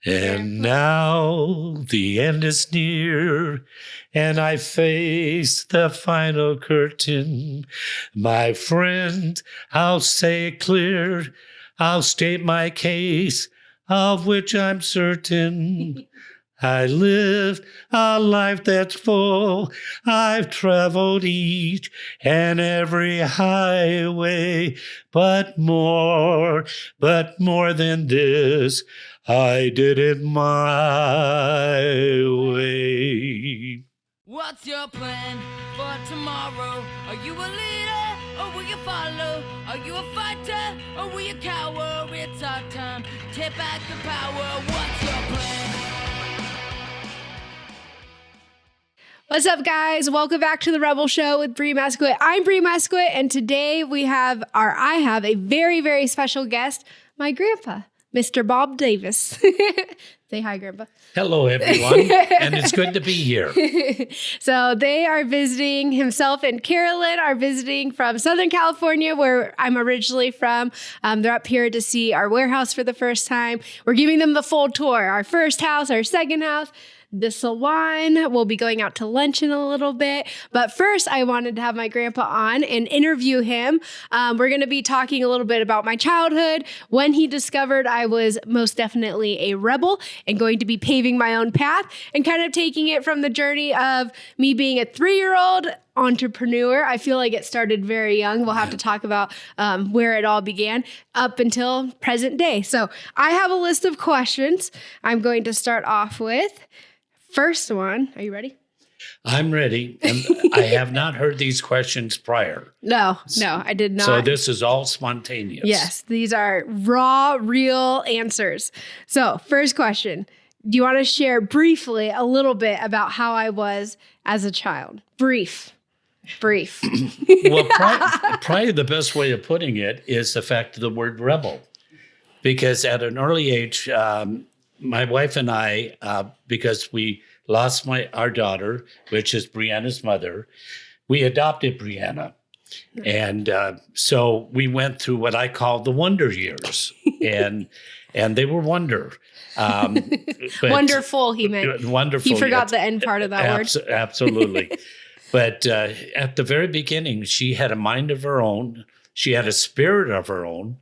And now the end is near, and I face the final curtain. My friend, I'll say it clear. I'll state my case, of which I'm certain. I lived a life that's full. I've traveled each and every highway, but more than this, I did it my way. What's your plan for tomorrow? Are you a leader or will you follow? Are you a fighter or will you cower? It's our time to take back the power. What's your plan? What's up, guys? Welcome back to the Rebel Show with Bree Masquet. I'm Bree Masquet, and today I have a very, very special guest, my grandpa, Mr. Bob Davis. Say hi, Grandpa. Hello, everyone, and it's good to be here. So they are visiting, himself and Carolyn are visiting from Southern California, where I'm originally from. They're up here to see our warehouse for the first time. We're giving them the full tour, our first house, our second house, the salon. We'll be going out to lunch in a little bit. But first, I wanted to have my grandpa on and interview him. We're going to be talking a little bit about my childhood, when he discovered I was most definitely a rebel and going to be paving my own path, and kind of taking it from the journey of me being a 3-year-old entrepreneur. I feel like it started very young. We'll have to talk about where it all began up until present day. So I have a list of questions I'm going to start off with. First one, are you ready? I'm ready, and I have not heard these questions prior. No, I did not. So this is all spontaneous. Yes, these are raw, real answers. So first question, do you want to share briefly a little bit about how I was as a child? Brief. Well, probably the best way of putting it is the fact of the word rebel. Because at an early age, my wife and I, because we lost our daughter, which is Brianna's mother, we adopted Brianna. And so we went through what I call the wonder years. And they were wonder. Wonderful, he meant. Wonderful. He forgot the end part of that word. Absolutely. But at the very beginning, she had a mind of her own. She had a spirit of her own.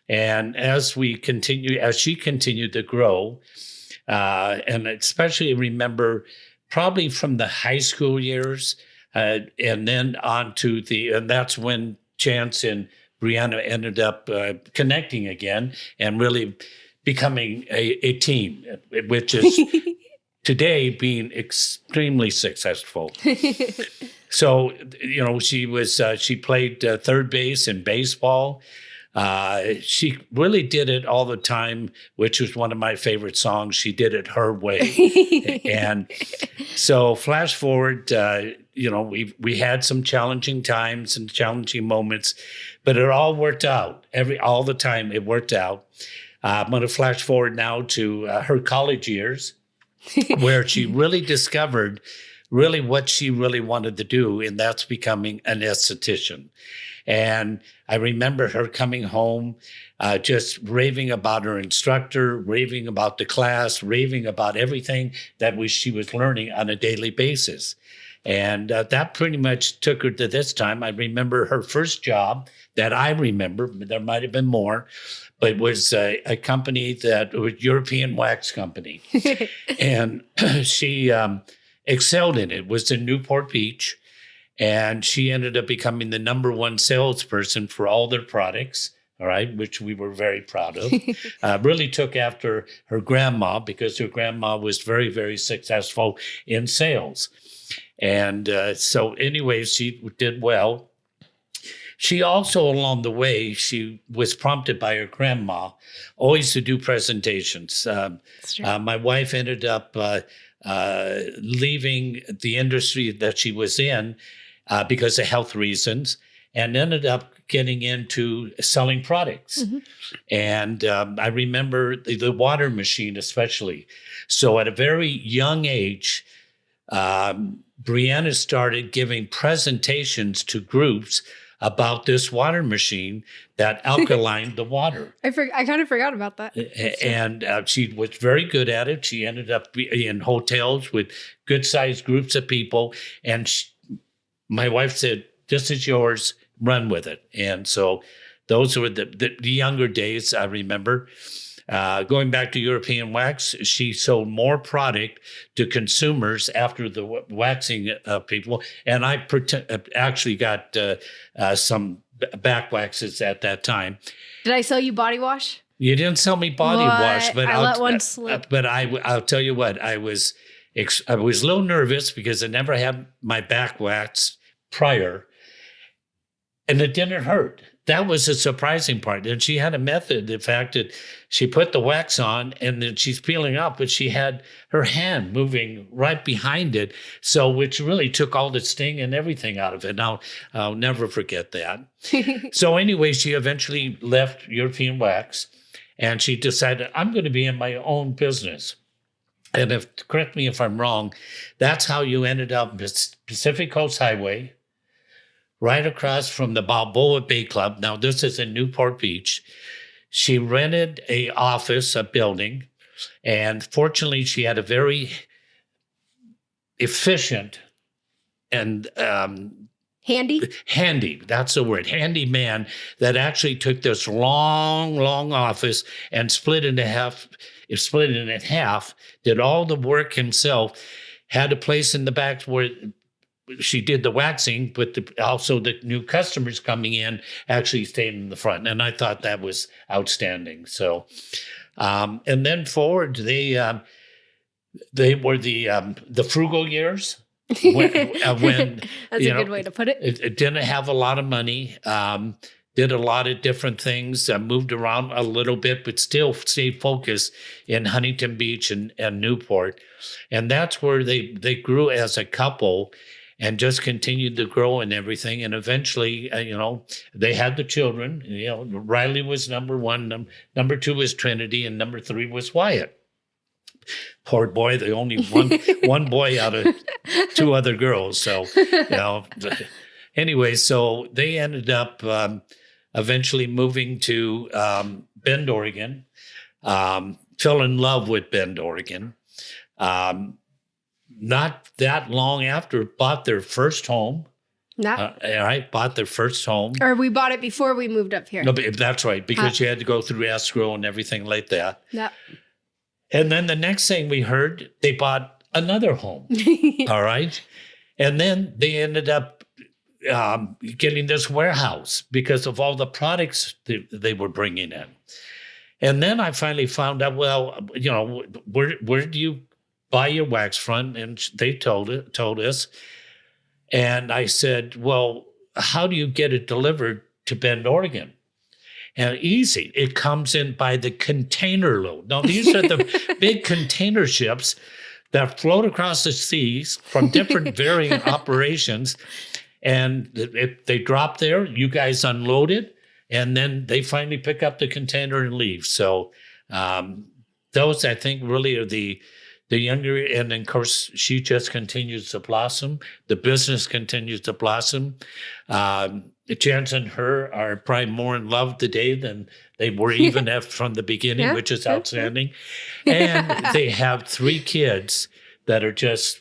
And as she continued to grow, and especially remember probably from the high school years, and then on to and that's when Chance and Brianna ended up connecting again and really becoming a team, which is today being extremely successful. So, she played third base in baseball. She really did it all the time, which was one of my favorite songs. She did it her way. And so flash forward, we had some challenging times and challenging moments, but it all worked out. All the time it worked out. I'm going to flash forward now to her college years, where she really discovered really what she really wanted to do, and that's becoming an esthetician. And I remember her coming home, just raving about her instructor, raving about the class, raving about everything that she was learning on a daily basis. And that pretty much took her to this time. I remember her first job that I remember, there might have been more, but it was a company that was European wax company. And she excelled in it. It was in Newport Beach. And she ended up becoming the number one salesperson for all their products, all right, which we were very proud of. Really took after her grandma, because her grandma was very, very successful in sales. And so anyways, she did well. She also, along the way, she was prompted by her grandma always to do presentations. My wife ended up leaving the industry that she was in because of health reasons, and ended up getting into selling products. Mm-hmm. And I remember the water machine especially. So at a very young age, Brianna started giving presentations to groups about this water machine that alkalined the water. I kind of forgot about that. And she was very good at it. She ended up in hotels with good-sized groups of people. And my wife said, "This is yours. Run with it." And so those were the younger days, I remember. Going back to European wax, she sold more product to consumers after the waxing people. And I actually got some back waxes at that time. Did I sell you body wash? You didn't sell me body wash, but I let one slip. But I'll tell you what, I was a little nervous because I never had my back waxed prior, and it didn't hurt. That was the surprising part. And she had a method, the fact that she put the wax on and then she's peeling up, but she had her hand moving right behind it. So, which really took all the sting and everything out of it. Now, I'll never forget that. So anyway, she eventually left European Wax and she decided, I'm going to be in my own business. And correct me if I'm wrong, that's how you ended up Pacific Coast Highway, right across from the Balboa Bay Club. Now, this is in Newport Beach. She rented a building, and fortunately, she had a very efficient and handy, that's the word, handy man that actually took this long office and split it in half, did all the work himself, had a place in the back where she did the waxing, but also the new customers coming in actually stayed in the front. And I thought that was outstanding. So, and then forward, they were the frugal years when That's a good way to put it. It didn't have a lot of money, did a lot of different things, moved around a little bit, but still stayed focused in Huntington Beach and Newport. And that's where they grew as a couple and just continued to grow and everything. And eventually, they had the children. Riley was number one, number two was Trinity, and number three was Wyatt. Poor boy, the only one boy out of two other girls. So, anyway, so they ended up eventually moving to Bend, Oregon, fell in love with Bend, Oregon. Not that long after, bought their first home. Bought their first home. Or we bought it before we moved up here. No, but that's right, because you had to go through escrow and everything like that. Yep. And then the next thing we heard, they bought another home. All right. And then they ended up getting this warehouse because of all the products they were bringing in. And then I finally found out, well, where do you buy your wax from? And they told us. And I said, well, how do you get it delivered to Bend, Oregon? And easy. It comes in by the container load. Now, these are the big container ships that float across the seas from different varying operations. And if they drop there, you guys unload it, and then they finally pick up the container and leave. So those, I think, really are the younger, and then, of course, she just continues to blossom. The business continues to blossom. Jens and her are probably more in love today than they were even from the beginning, which is outstanding. And they have 3 kids that are just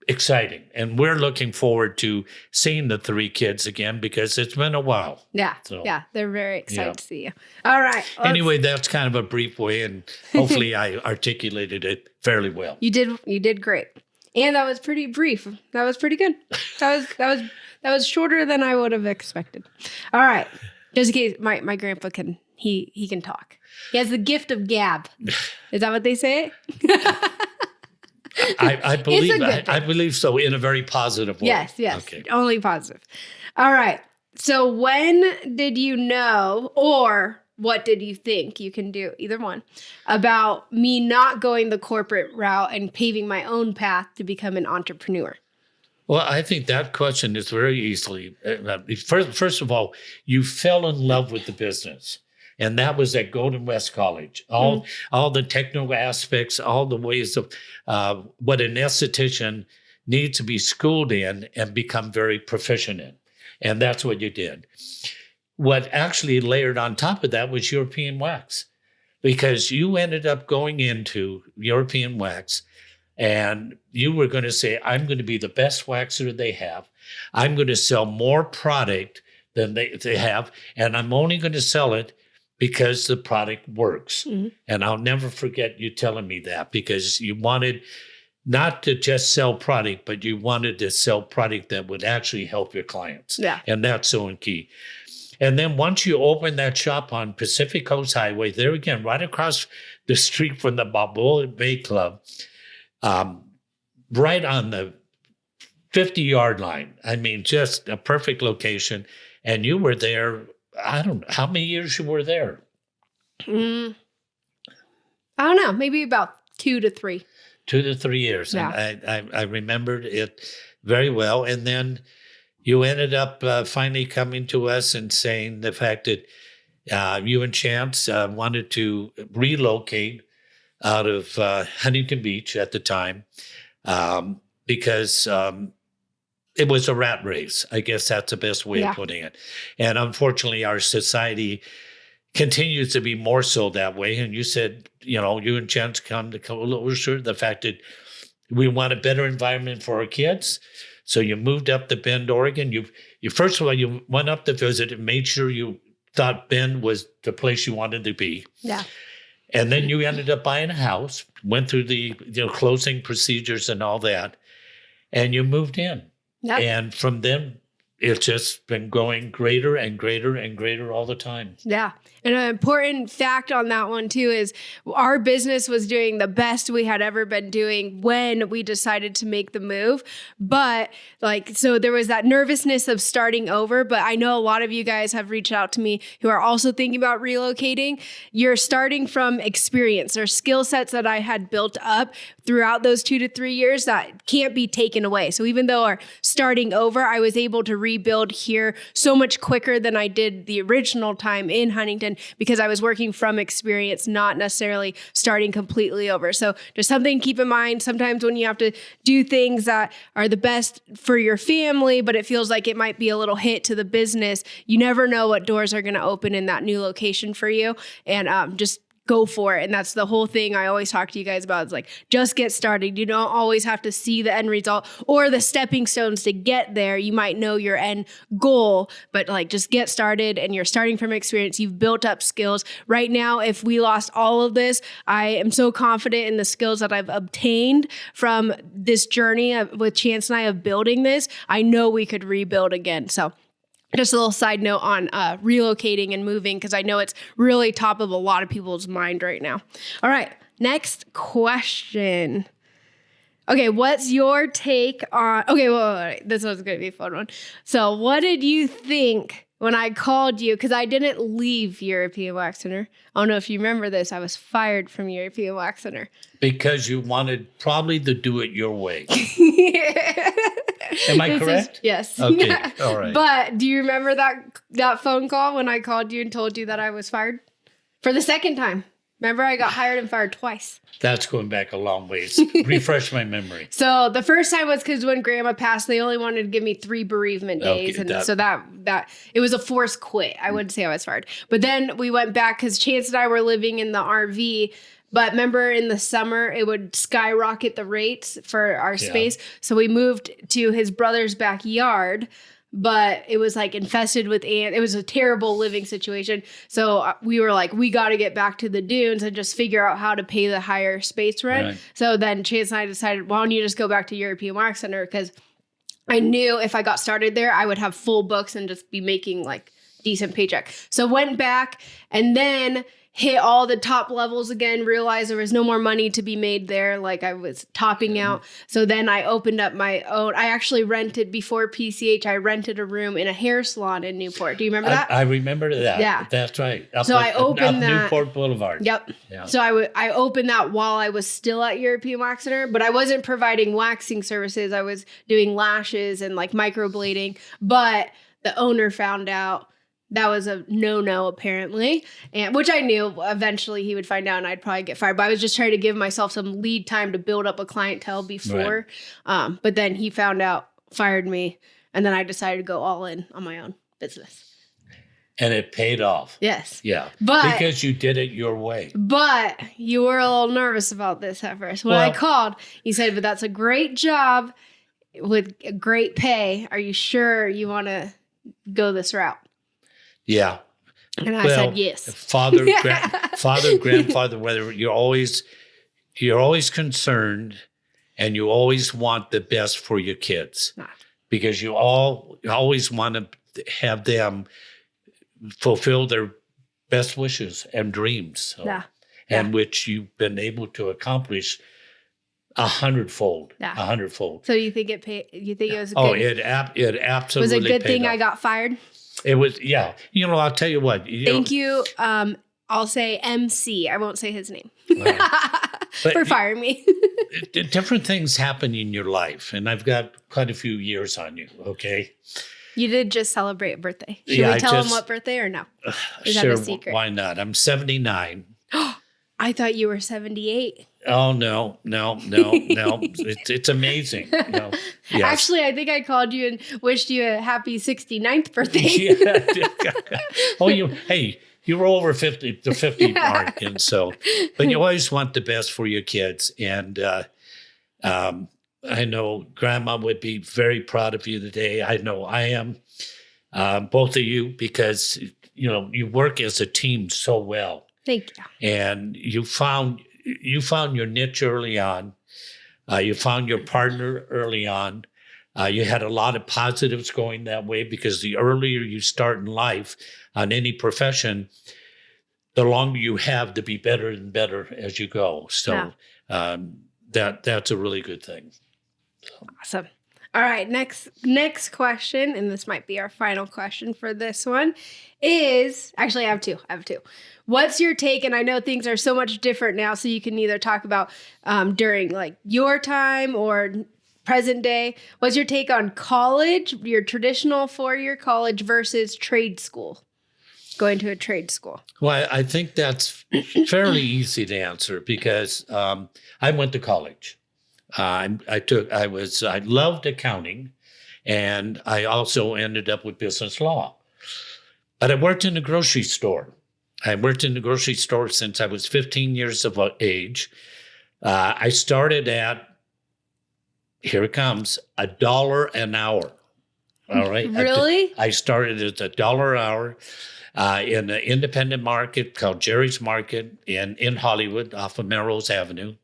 exciting. And we're looking forward to seeing the 3 kids again because it's been a while. Yeah. So, they're very excited to see you. All right. Anyway, that's kind of a brief way, and hopefully I articulated it fairly well. You did great. And that was pretty brief. That was pretty good. That was shorter than I would have expected. All right. Just in case my grandpa can talk. He has the gift of gab. Is that what they say? I believe so, in a very positive way. Yes. Okay. Only positive. All right. So when did you know, or what did you think, you can do either one, about me not going the corporate route and paving my own path to become an entrepreneur? Well, I think that question is very easily. First of all, you fell in love with the business. And that was at Golden West College. All the technical aspects, all the ways of what an esthetician needs to be schooled in and become very proficient in. And that's what you did. What actually layered on top of that was European wax, because you ended up going into European wax and you were going to say, I'm going to be the best waxer they have. I'm going to sell more product than they have. And I'm only going to sell it because the product works. Mm-hmm. And I'll never forget you telling me that, because you wanted not to just sell product, but you wanted to sell product that would actually help your clients. Yeah. And that's so key. And then once you open that shop on Pacific Coast Highway, there again, right across the street from the Balboa Bay Club, right on the 50-yard line. I mean, just a perfect location. And you were there, I don't know, how many years you were there? I don't know, maybe about 2 to 3. 2 to 3 years. Yeah. And I remembered it very well. And then you ended up finally coming to us and saying the fact that you and Chance wanted to relocate out of Huntington Beach at the time because it was a rat race. I guess that's the best way of putting it. And unfortunately, our society continues to be more so that way. And you said, you and Chance come to closer the fact that we want a better environment for our kids. So you moved up to Bend, Oregon. You first of all, you went up to visit and made sure you thought Bend was the place you wanted to be. Yeah. And then you ended up buying a house, went through the closing procedures and all that, and you moved in. Yep. And from then, it's just been growing greater and greater and greater all the time. Yeah. And an important fact on that one too is our business was doing the best we had ever been doing when we decided to make the move. But so there was that nervousness of starting over. But I know a lot of you guys have reached out to me who are also thinking about relocating. You're starting from experience or skill sets that I had built up throughout those 2 to 3 years that can't be taken away. So even though our starting over, I was able to rebuild here so much quicker than I did the original time in Huntington because I was working from experience, not necessarily starting completely over. So just something to keep in mind. Sometimes when you have to do things that are the best for your family, but it feels like it might be a little hit to the business, you never know what doors are going to open in that new location for you. And just go for it. And that's the whole thing I always talk to you guys about. It's just get started. You don't always have to see the end result or the stepping stones to get there. You might know your end goal, but just get started, and you're starting from experience. You've built up skills. Right now, if we lost all of this, I am so confident in the skills that I've obtained from this journey with Chance and I of building this. I know we could rebuild again. So just a little side note on relocating and moving, because I know it's really top of a lot of people's mind right now. All right, next question. Okay, what's your take on... Okay, well, this one's going to be a fun one. So what did you think when I called you? Because I didn't leave European Wax Center. I don't know if you remember this. I was fired from European Wax Center. Because you wanted probably to do it your way. Am I correct? Yes. Okay. All right. But do you remember that phone call when I called you and told you that I was fired? For the second time. Remember, I got hired and fired twice. That's going back a long ways. Refresh my memory. So the first time was because when Grandma passed, they only wanted to give me 3 bereavement days. Okay, So that it was a forced quit. I wouldn't say I was fired. But then we went back because Chance and I were living in the RV. But remember, in the summer, it would skyrocket the rates for our space. So we moved to his brother's backyard, but it was infested with ants. It was a terrible living situation. So we were we got to get back to the dunes and just figure out how to pay the higher space rent. Right. So then Chance and I decided, why don't you just go back to European Wax Center? Because I knew if I got started there, I would have full books and just be making decent paycheck. So went back and then hit all the top levels again, realized there was no more money to be made there. I was topping out. So then I opened up my own. I actually rented, before PCH, I rented a room in a hair salon in Newport. Do you remember that? I remember that. Yeah. That's right. I opened that. Newport Boulevard. Yep. Yeah. So I opened that while I was still at European Wax Center, but I wasn't providing waxing services. I was doing lashes and microblading, but the owner found out. That was a no-no, apparently, and which I knew eventually he would find out and I'd probably get fired. But I was just trying to give myself some lead time to build up a clientele before. Right. But then he found out, fired me. And then I decided to go all in on my own business. And it paid off. Yes. Yeah. But because you did it your way. But you were a little nervous about this at first. When I called, you said, but that's a great job with great pay. Are you sure you want to go this route? Yeah. And I said yes. Father, grandfather, whether you're always concerned and you always want the best for your kids because you always want to have them fulfill their best wishes and dreams, and which you've been able to accomplish 100-fold. 100-fold. So you think it paid? You think it was? It absolutely was a good thing off. I got fired. It was, yeah. I'll tell you what. Thank you. I'll say MC. I won't say his name for firing me. Different things happen in your life, and I've got quite a few years on you. Okay. You did just celebrate a birthday. Should we tell them what birthday or no? Is that a secret? Why not? I'm 79. I thought you were 78. Oh, no. It's amazing. Yes. Actually, I think I called you and wished you a happy 69th birthday. You were over 50, the 50 mark. And so, but you always want the best for your kids. And I know Grandma would be very proud of you today. I know I am, both of you, because, you work as a team so well. Thank you. And you found your niche early on. You found your partner early on. You had a lot of positives going that way because the earlier you start in life on any profession, the longer you have to be better and better as you go. So that's a really good thing. Awesome. All right, next question, and this might be our final question for this one, is actually I have two. What's your take? And I know things are so much different now, so you can either talk about during like your time or present day. What's your take on college, your traditional 4-year college versus trade school? Going to a trade school. Well, I think that's fairly easy to answer because I went to college. I loved accounting, and I also ended up with business law. But I worked in the grocery store. I worked in the grocery store since I was 15 years of age. I started at, here it comes, $1 an hour. All right. Really? I started at $1 an hour in an independent market called Jerry's Market in Hollywood off of Melrose Avenue.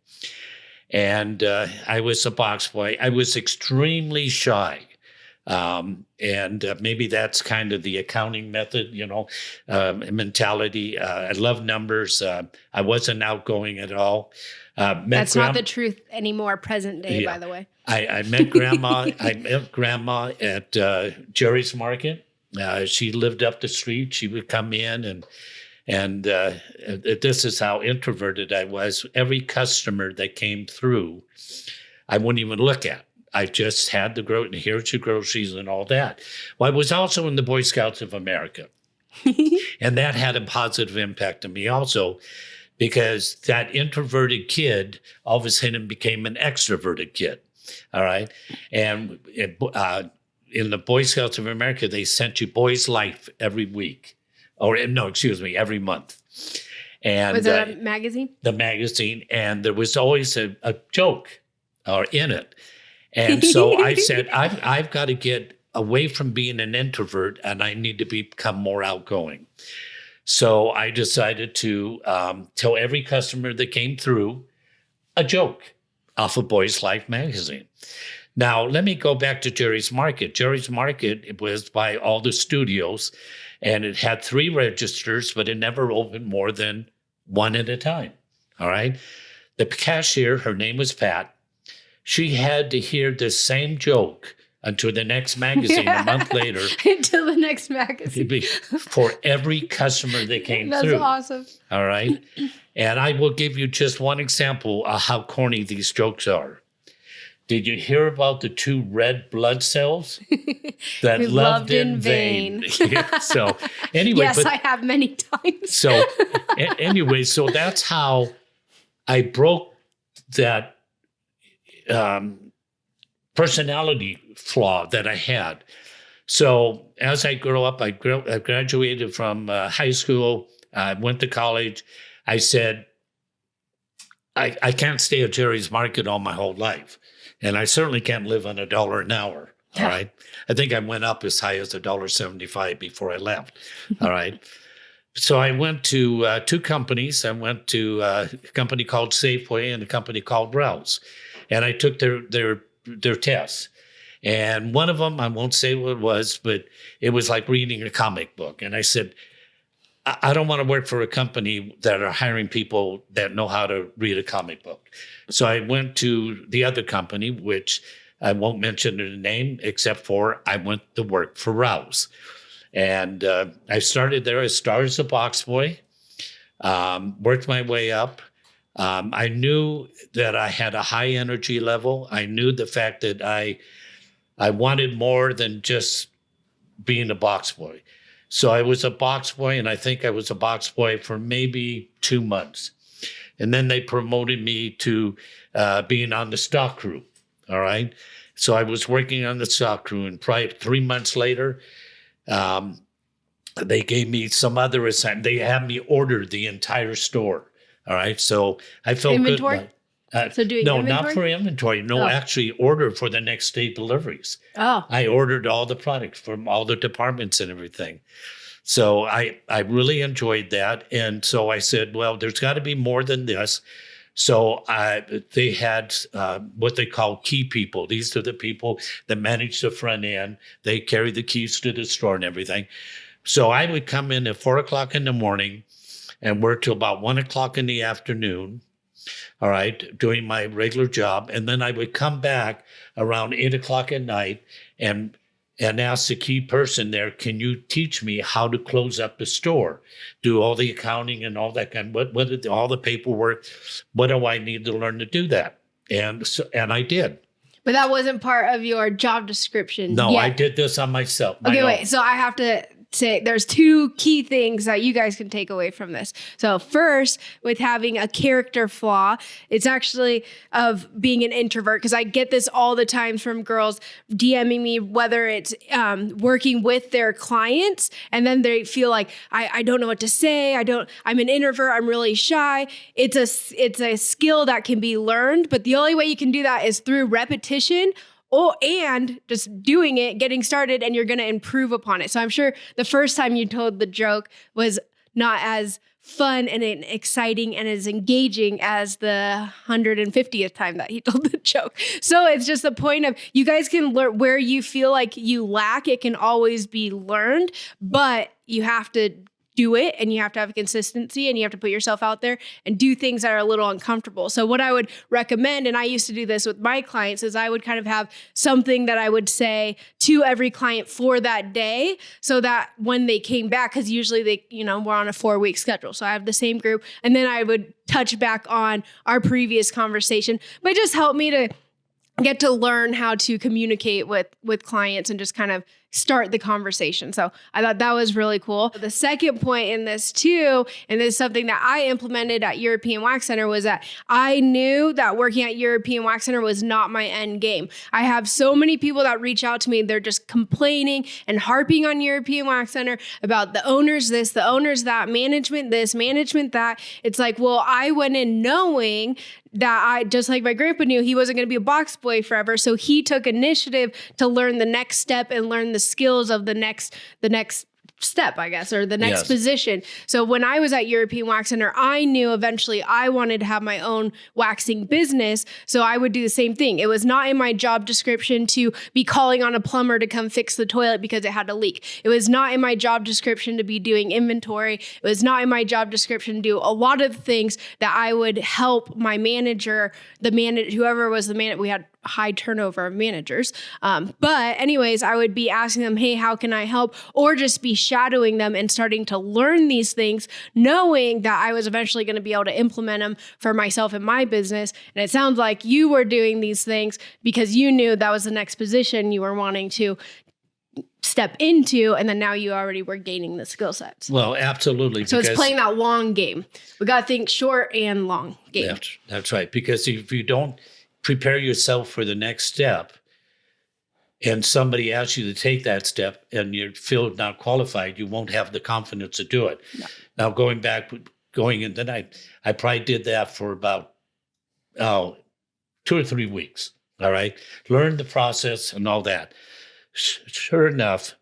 And I was a box boy. I was extremely shy. And maybe that's kind of the accounting method, mentality. I love numbers. I wasn't outgoing at all. That's not the truth anymore, present day, by the way. I met Grandma. I met Grandma at Jerry's Market. She lived up the street. She would come in and this is how introverted I was. Every customer that came through, I wouldn't even look at. I just had to grow, and here's your groceries and all that. Well, I was also in the Boy Scouts of America. And that had a positive impact on me also, because that introverted kid all of a sudden became an extroverted kid. All right. And in the Boy Scouts of America, they sent you Boys Life every week. Every month. And was it a magazine? The magazine. And there was always a joke in it. And so I said, I've got to get away from being an introvert, and I need to become more outgoing. So I decided to tell every customer that came through a joke off of Boys Life magazine. Now, let me go back to Jerry's Market. Jerry's Market, it was by all the studios, and it had 3 registers, but it never opened more than 1 at a time. All right. The cashier, her name was Pat. She had to hear the same joke until the next magazine a month later. Until the next magazine. For every customer that came through. That's awesome. All right. And I will give you just one example of how corny these jokes are. Did you hear about the 2 red blood cells that loved in vain? So anyway. Yes, I have many times. So anyway, so that's how I broke that personality flaw that I had. So as I grow up, I graduated from high school. I went to college. I said, I can't stay at Jerry's Market all my whole life. And I certainly can't live on $1 an hour. All right. I think I went up as high as $1.75 before I left. All right. So I went to 2 companies. I went to a company called Safeway and a company called Rouse. And I took their tests. And one of them, I won't say what it was, but it was like reading a comic book. And I said, I don't want to work for a company that are hiring people that know how to read a comic book. So I went to the other company, which I won't mention the name, except for I went to work for Rouse. And I started there as a box boy, worked my way up. I knew that I had a high energy level. I knew the fact that I wanted more than just being a box boy. So I was a box boy, and I think I was a box boy for maybe 2 months. And then they promoted me to being on the stock crew, all right? So I was working on the stock crew, and probably 3 months later, they gave me some other assignment. They had me order the entire store, all right? So I felt Inventory? good. So doing no, inventory? not for inventory. No, actually order for the next day deliveries. Oh. I ordered all the products from all the departments and everything. So I really enjoyed that. And so I said, well, there's got to be more than this. So they had what they call key people. These are the people that manage the front end. They carry the keys to the store and everything. So I would come in at 4 o'clock in the morning and work till about 1 o'clock in the afternoon. All right, doing my regular job. And then I would come back around 8 o'clock at night and ask the key person there, can you teach me how to close up the store, do all the accounting and all that kind of, all the paperwork, what do I need to learn to do that? And I did. But that wasn't part of your job description. No, yet. I did this on myself. Okay, wait. So I have to say there's 2 key things that you guys can take away from this. So first, with having a character flaw, it's actually of being an introvert, because I get this all the time from girls DMing me, whether it's working with their clients, and then they feel like I don't know what to say. I'm an introvert. I'm really shy. It's a skill that can be learned, but the only way you can do that is through repetition. And just doing it, getting started, and you're going to improve upon it. So I'm sure the first time you told the joke was not as fun and exciting and as engaging as the 150th time that he told the joke. So it's just the point of you guys can learn where you feel like you lack. It can always be learned, but you have to do it, and you have to have consistency, and you have to put yourself out there and do things that are a little uncomfortable. So what I would recommend, and I used to do this with my clients, is I would kind of have something that I would say to every client for that day, so that when they came back, because usually they, we're on a 4-week schedule. So I have the same group, and then I would touch back on our previous conversation, but it just helped me to get to learn how to communicate with clients and just kind of start the conversation. So I thought that was really cool. The second point in this too, and this is something that I implemented at European Wax Center, was that I knew that working at European Wax Center was not my end game. I have so many people that reach out to me. They're just complaining and harping on European Wax Center about the owners this, the owners that, management this, management that. It's like, well, I went in knowing that I, just like my grandpa knew, he wasn't going to be a box boy forever. So he took initiative to learn the next step and learn the skills of the next step, I guess, or the next position. So when I was at European Wax Center, I knew eventually I wanted to have my own waxing business. So I would do the same thing. It was not in my job description to be calling on a plumber to come fix the toilet because it had a leak. It was not in my job description to be doing inventory. It was not in my job description to do a lot of things that I would help my manager, whoever was the manager. We had high turnover of managers. But anyways, I would be asking them, hey, how can I help? Or just be shadowing them and starting to learn these things, knowing that I was eventually going to be able to implement them for myself and my business. And it sounds like you were doing these things because you knew that was the next position you were wanting to step into, and then now you already were gaining the skill sets. Well, absolutely. So it's playing that long game. We got to think short and long game. That's right. Because if you don't prepare yourself for the next step, and somebody asks you to take that step and you feel not qualified, you won't have the confidence to do it. No. Now, going in the night, I probably did that for about 2 or 3 weeks. All right. Learned the process and all that. Sure enough,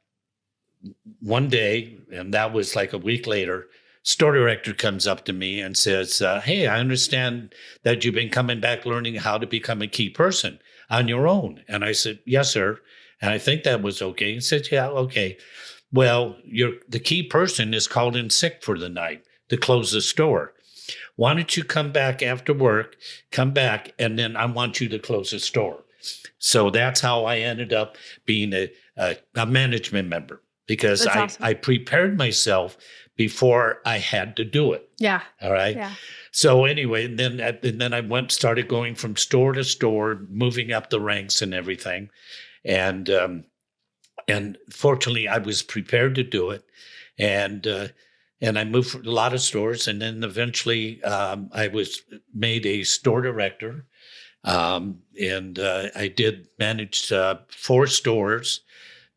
one day, and that was like a week later, store director comes up to me and says, hey, I understand that you've been coming back learning how to become a key person on your own. And I said, yes, sir. And I think that was okay. He said, yeah, okay. Well, the key person is called in sick for the night to close the store. Why don't you come back after work, come back, and then I want you to close the store. So that's how I ended up being a management member, because That's awesome. I prepared myself before I had to do it. Yeah. All right. Yeah. So anyway, and then I started going from store to store, moving up the ranks and everything. And fortunately, I was prepared to do it. And I moved for a lot of stores. And then eventually I was made a store director. And I did manage 4 stores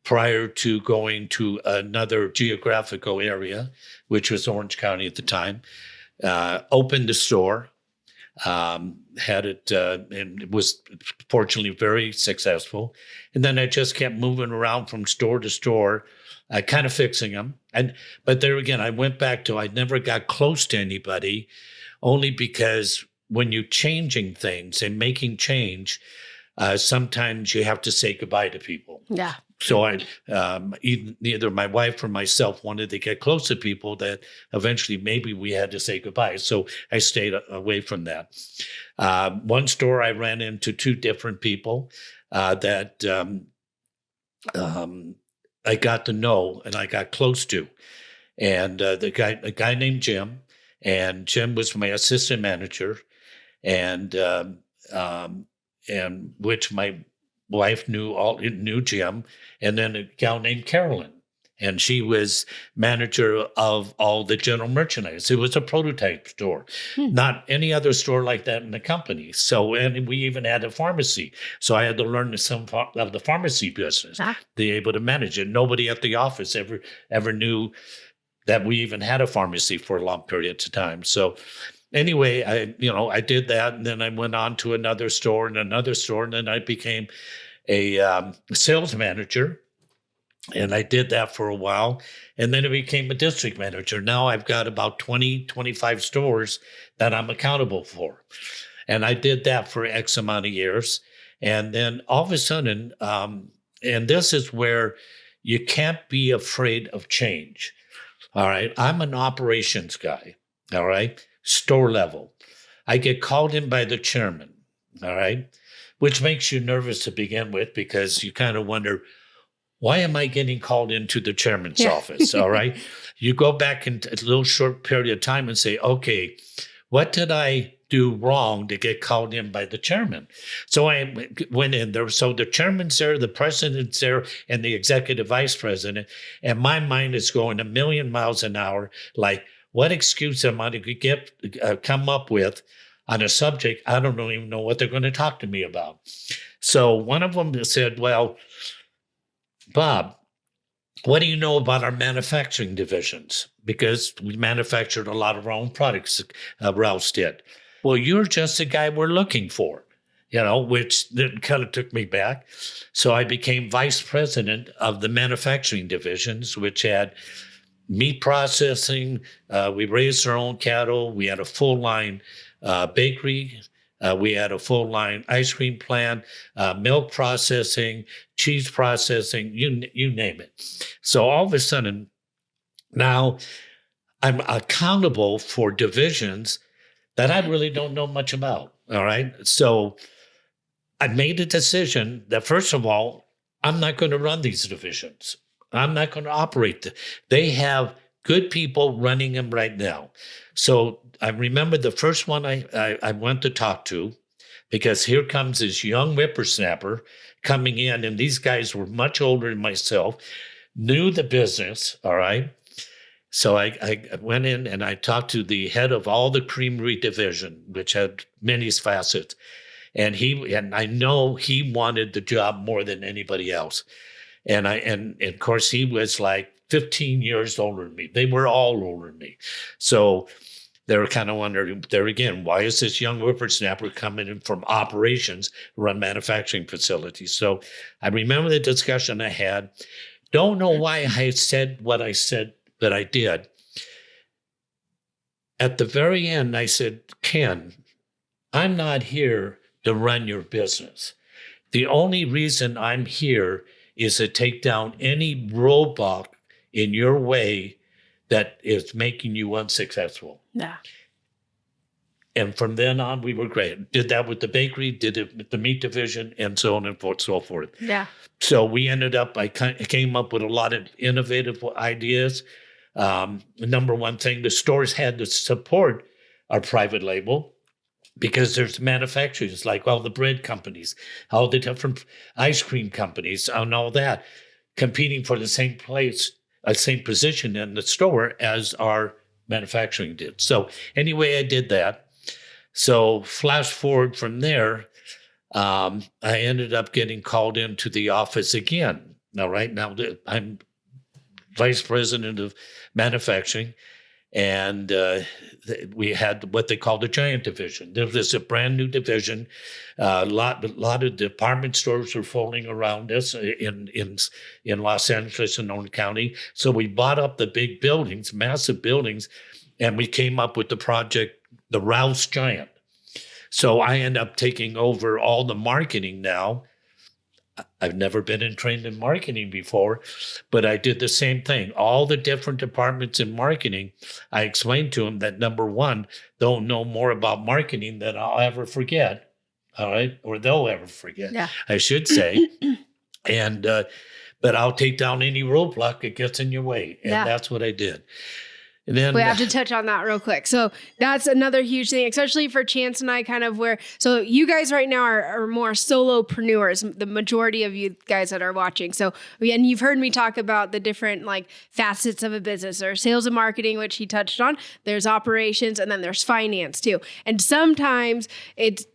prior to going to another geographical area, which was Orange County at the time. Opened the store, had it, and it was fortunately very successful. And then I just kept moving around from store to store, kind of fixing them. But there again, I went back to, I never got close to anybody, only because when you're changing things and making change, sometimes you have to say goodbye to people. Yeah. So either my wife or myself wanted to get close to people that eventually maybe we had to say goodbye. So I stayed away from that. One store I ran into 2 different people that I got to know and I got close to. And a guy named Jim, and Jim was my assistant manager, and which my wife knew Jim, and then a gal named Carolyn, and she was manager of all the general merchandise. It was a prototype store, not any other store like that in the company. So, and we even had a pharmacy. So I had to learn some of the pharmacy business to be able to manage it. Nobody at the office ever knew that we even had a pharmacy for a long period of time. So anyway, I did that, and then I went on to another store, and then I became a sales manager, and I did that for a while, and then I became a district manager. Now I've got about 20, 25 stores that I'm accountable for, and I did that for X amount of years, and then all of a sudden, and this is where you can't be afraid of change. All right, I'm an operations guy. All right. Store level. I get called in by the chairman, all right, which makes you nervous to begin with, because you kind of wonder, why am I getting called into the chairman's office, all right? You go back in a little short period of time and say, okay, what did I do wrong to get called in by the chairman? So I went in there. So the chairman's there, the president's there, and the executive vice president, and my mind is going a million miles an hour, like, what excuse am I to come up with on a subject I don't even know what they're going to talk to me about? So one of them said, well, Bob, what do you know about our manufacturing divisions? Because we manufactured a lot of our own products, Rouse did. Well, you're just the guy we're looking for, which kind of took me back. So I became vice president of the manufacturing divisions, which had meat processing. We raised our own cattle. We had a full line bakery. We had a full line ice cream plant, milk processing, cheese processing, you name it. So all of a sudden, now I'm accountable for divisions that I really don't know much about. All right. So I made a decision that, first of all, I'm not going to run these divisions. I'm not going to operate. They have good people running them right now. So I remember the first one I went to talk to, because here comes this young whippersnapper coming in, and these guys were much older than myself, knew the business, all right? So I went in and I talked to the head of all the creamery division, which had many facets. And I know he wanted the job more than anybody else. And of course he was like 15 years older than me. They were all older than me. So they were kind of wondering there again, why is this young whippersnapper coming in from operations, run manufacturing facilities? So I remember the discussion I had. Don't know why I said what I said that I did. At the very end, I said, Ken, I'm not here to run your business. The only reason I'm here is to take down any roadblock in your way that is making you unsuccessful. Yeah. And from then on, we were great. Did that with the bakery, did it with the meat division, and so on and so forth. Yeah. So we ended up, I came up with a lot of innovative ideas. The number one thing, the stores had to support our private label because there's manufacturers like all the bread companies, all the different ice cream companies, and all that competing for the same place, same position in the store as our manufacturing did. So anyway, I did that. So flash forward from there, I ended up getting called into the office again. Now, right now, I'm vice president of manufacturing, and we had what they called the giant division. There was a brand new division. A lot of department stores were folding around us in Los Angeles and Orange County. So we bought up the big buildings, massive buildings, and we came up with the project, the Rouse Giant. So I end up taking over all the marketing now. I've never been trained in marketing before, but I did the same thing. All the different departments in marketing, I explained to them that number one, they'll know more about marketing than I'll ever forget. All right. Or they'll ever forget, I should say. And, but I'll take down any roadblock that gets in your way. And that's what I did. And then we have to touch on that real quick. So that's another huge thing, especially for Chance and I, kind of so you guys right now are more solopreneurs, the majority of you guys that are watching. So, and you've heard me talk about the different like facets of a business. There's sales and marketing, which he touched on. There's operations, and then there's finance too. And sometimes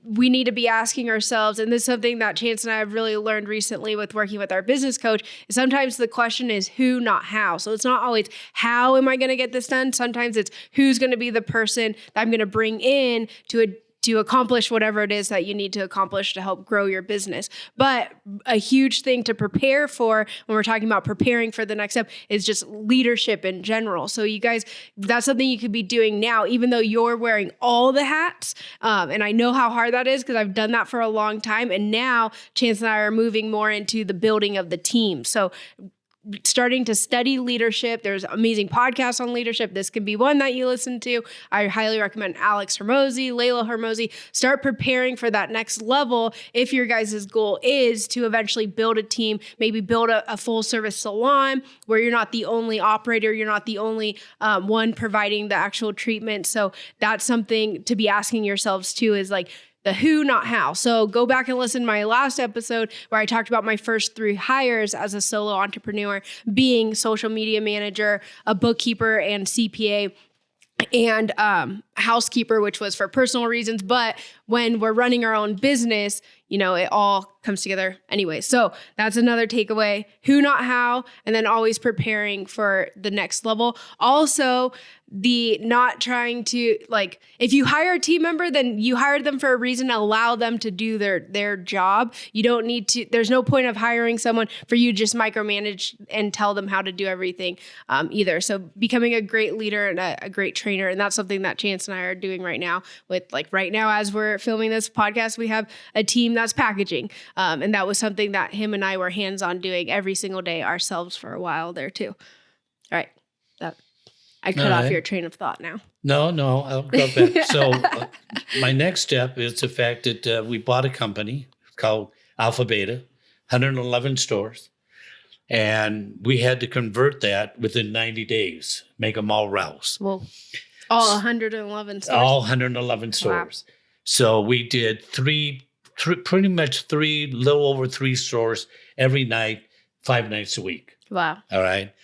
we need to be asking ourselves, and this is something that Chance and I have really learned recently with working with our business coach, is sometimes the question is who, not how. So it's not always how am I going to get this done? Sometimes it's who's going to be the person that I'm going to bring in to accomplish whatever it is that you need to accomplish to help grow your business. But a huge thing to prepare for when we're talking about preparing for the next step is just leadership in general. So you guys, that's something you could be doing now, even though you're wearing all the hats. And I know how hard that is because I've done that for a long time. And now Chance and I are moving more into the building of the team. So starting to study leadership. There's amazing podcasts on leadership. This can be one that you listen to. I highly recommend Alex Hormozi, Layla Hormozi. Start preparing for that next level if your guys' goal is to eventually build a team, maybe build a full service salon where you're not the only operator, you're not the only one providing the actual treatment. So that's something to be asking yourselves too, is like, the who, not how. So go back and listen to my last episode where I talked about my first 3 hires as a solo entrepreneur, being social media manager, a bookkeeper, and CPA, and housekeeper, which was for personal reasons. But when we're running our own business, you know, it all comes together anyway. So that's another takeaway, who, not how, and then always preparing for the next level. Also, the not trying to, like, if you hire a team member, then you hired them for a reason, allow them to do their job. You don't need to, there's no point of hiring someone for you to just micromanage and tell them how to do everything either. So becoming a great leader and a great trainer. And that's something that Chance and I are doing right now with, like, right now, as we're filming this podcast, we have a team that's packaging. And that was something that him and I were hands-on doing every single day ourselves for a while there too. All right. I cut off your train of thought now. No, I'll go back. So my next step is the fact that we bought a company called Alpha Beta, 111 stores, and we had to convert that within 90 days, make them all Rouse. Well, all 111 stores? All 111 stores. Wow. So we did pretty much little over 3 stores every night, 5 nights a week. Wow. All right.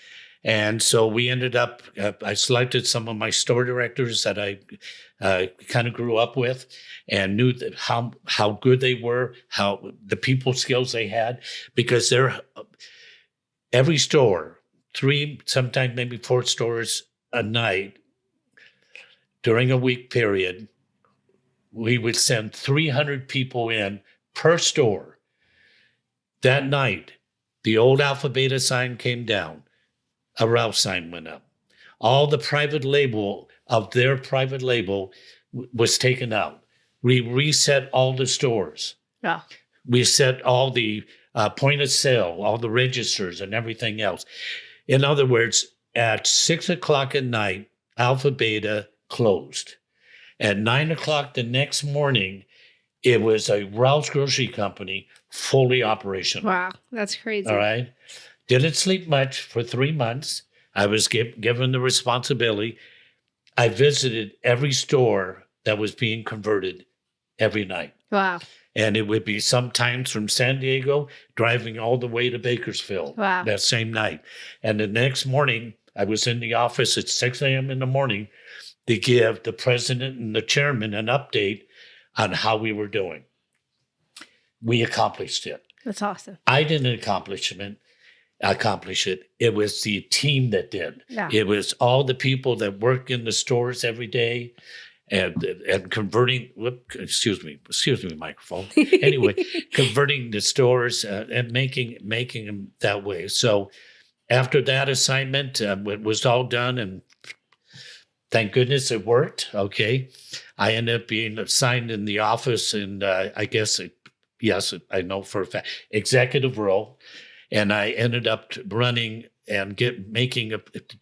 And so we ended up, I selected some of my store directors that I kind of grew up with and knew that how good they were, how the people skills they had, because every store, 3, sometimes maybe 4 stores a night during a week period, we would send 300 people in per store. That night, the old Alpha Beta sign came down. A Ralph sign went up. All the private label of their private label was taken out. We reset all the stores. Yeah. We set all the point of sale, all the registers and everything else. In other words, at 6 o'clock at night, Alpha Beta closed. At 9 o'clock the next morning, it was a Ralph's Grocery Company fully operational. Wow, that's crazy. All right. Didn't sleep much for 3 months. I was given the responsibility. I visited every store that was being converted every night. Wow. And it would be sometimes from San Diego, driving all the way to Bakersfield that same night. And the next morning, I was in the office at 6 a.m. in the morning to give the president and the chairman an update on how we were doing. We accomplished it. That's awesome. I didn't accomplish it. It was the team that did. Yeah. It was all the people that work in the stores every day and converting, excuse me, microphone. Anyway, converting the stores and making them that way. So after that assignment, it was all done, and thank goodness it worked. Okay. I ended up being assigned in the office, and I guess, yes, I know for a fact, executive role. And I ended up running and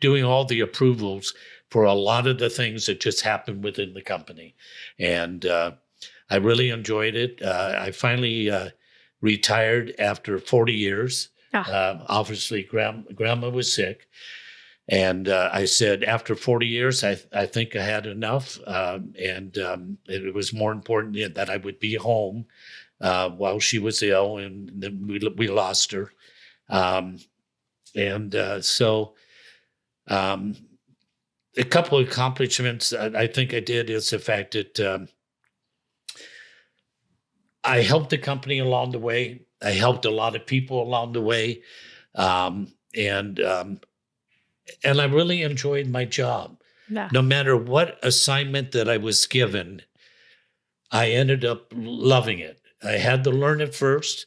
doing all the approvals for a lot of the things that just happened within the company. And I really enjoyed it. I finally retired after 40 years. Obviously, grandma was sick. And I said, after 40 years, I think I had enough. And it was more important that I would be home while she was ill, and then we lost her. So a couple of accomplishments I think I did is the fact that I helped the company along the way. I helped a lot of people along the way. And I really enjoyed my job. Yeah. No matter what assignment that I was given, I ended up loving it. I had to learn it first.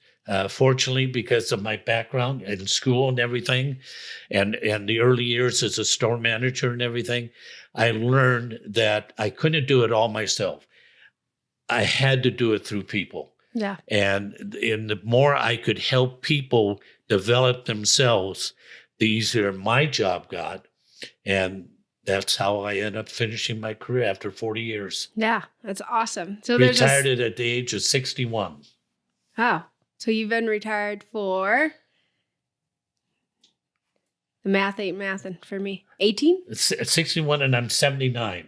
Fortunately, because of my background in school and everything, and the early years as a store manager and everything, I learned that I couldn't do it all myself. I had to do it through people. Yeah. And the more I could help people develop themselves, the easier my job got. And that's how I ended up finishing my career after 40 years. Yeah, that's awesome. So retired at the age of 61. Wow. So you've been retired for, the math ain't mathin' for me, 18? It's 61 and I'm 79.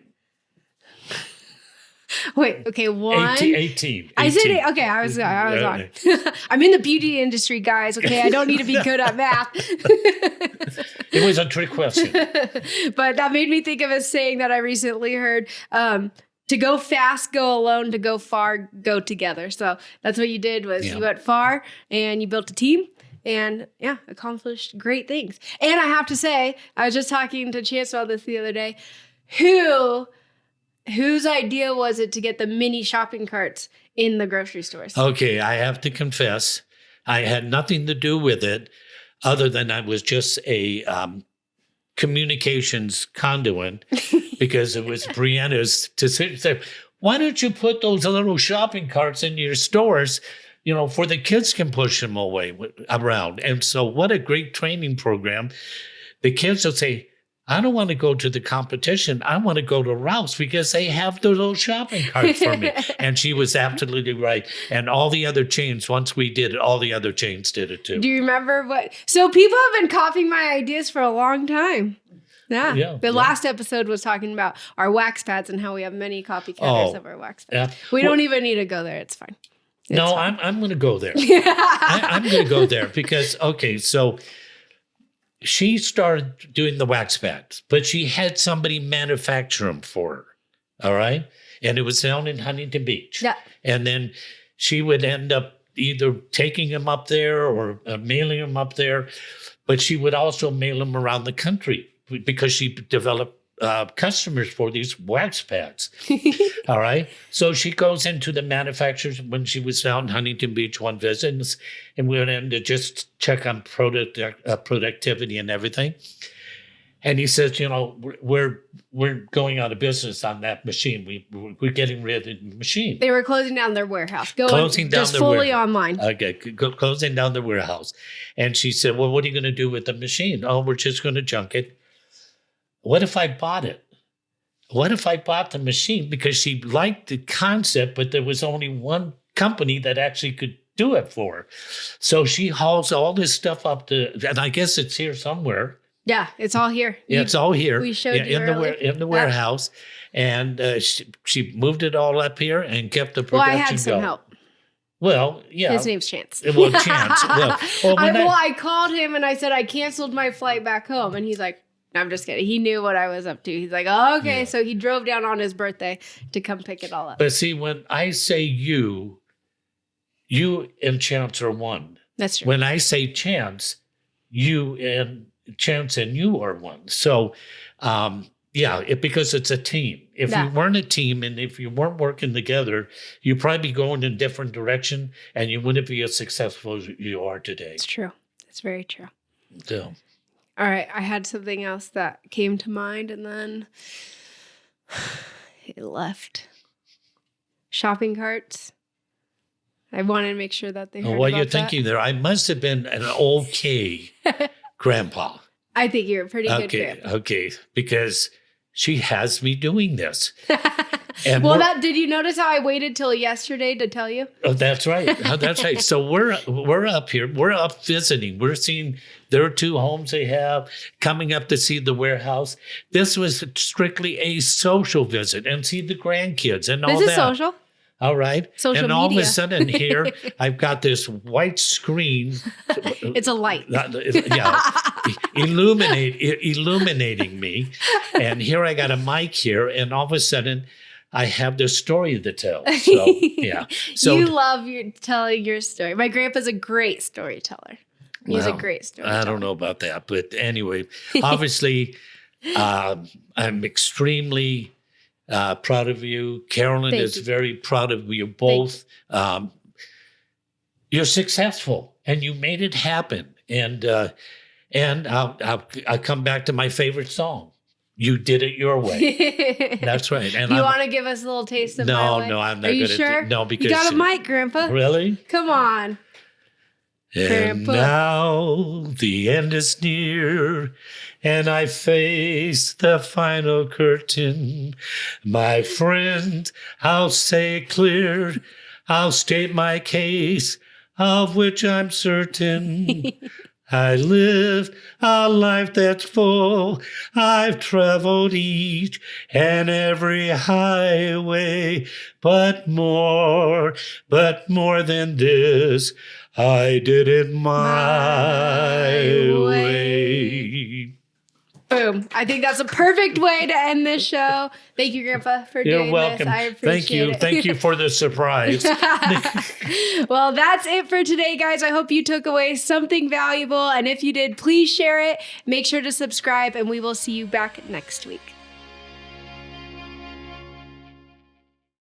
Wait, okay, 18. I said it. Okay, I was on. I'm in the beauty industry, guys. Okay, I don't need to be good at math. It was a trick question. But that made me think of a saying that I recently heard. To go fast, go alone. To go far, go together. So that's what you did was you went far and you built a team and accomplished great things. And I have to say, I was just talking to Chance about this the other day. Whose idea was it to get the mini shopping carts in the grocery stores? Okay, I have to confess, I had nothing to do with it other than I was just a communications conduit because it was Brianna's to say, why don't you put those little shopping carts in your stores, for the kids can push them around. And so what a great training program. The kids will say, I don't want to go to the competition. I want to go to Ralph's because they have the little shopping carts for me. And she was absolutely right. And all the other chains, once we did it, all the other chains did it too. Do you remember what? So people have been copying my ideas for a long time. Yeah. The last episode was talking about our wax pads and how we have many copycatters of our wax pads. Yeah. We don't even need to go there. It's fine. I'm going to go there. I'm going to go there because, okay, so she started doing the wax packs, but she had somebody manufacture them for her. All right. And it was down in Huntington Beach. Yeah. And then she would end up either taking them up there or mailing them up there. But she would also mail them around the country because she developed customers for these wax pads. All right. So she goes into the manufacturers when she was down in Huntington Beach one visit, and we went in to just check on productivity and everything. And he says, we're going out of business on that machine. We're getting rid of the machine. They were closing down their warehouse. Closing down just their fully warehouse. online. Okay, closing down the warehouse. And she said, well, what are you going to do with the machine? Oh, we're just going to junk it. What if I bought it? What if I bought the machine? Because she liked the concept, but there was only one company that actually could do it for her. So she hauls all this stuff up and I guess it's here somewhere. Yeah, it's all here. Yeah, it's all here. We showed you in the warehouse. And she moved it all up here and kept the production Well, I had some going. help. Well, yeah. His name's Chance. Well, Chance. I called him and I said I canceled my flight back home. And he's like, no, I'm just kidding. He knew what I was up to. He's like, oh, okay. Yeah. So he drove down on his birthday to come pick it all up. But see, when I say you and Chance are one. That's true. When I say Chance, you and Chance and you are one. So, because it's a team. If you weren't a team and if you weren't working together, you'd probably be going in a different direction and you wouldn't be as successful as you are today. It's true. It's very true. So. All right. I had something else that came to mind and then it left. Shopping carts. I wanted to make sure that they heard While about you're that. thinking there, I must have been an okay grandpa. I think you're a pretty good grandpa. Okay, because she has me doing this. And did you notice how I waited till yesterday to tell you? Oh, that's right. That's right. So we're up here. We're up visiting. We're seeing their 2 homes they have, coming up to see the warehouse. This was strictly a social visit and see the grandkids and all that. This is social. All right. Social and all media. of a sudden here, I've got this white screen. It's a light. Illuminating me. And here I got a mic here. And all of a sudden, I have this story to tell. So, yeah. So you love telling your story. My grandpa's a great storyteller. He's a great storyteller. I don't know about that. But anyway, obviously, I'm extremely proud of you. Carolyn is very proud of you both. You're successful and you made it happen. And I'll come back to my favorite song. You did it your way. That's right. And you want to give us a little taste of my way? No, I'm not. Are you sure? No, because you got a mic, Grandpa. Really? Come on. And Grandpa. now the end is near, and I face the final curtain. My friend, I'll say it clear. I'll state my case, of which I'm certain. I lived a life that's full. I've traveled each and every highway, but more than this, I did it my way. Boom. I think that's a perfect way to end this show. Thank you, Grandpa, for doing welcome. this. I appreciate it. Thank you for the surprise. Well, that's it for today, guys. I hope you took away something valuable. And if you did, please share it. Make sure to subscribe, and we will see you back next week.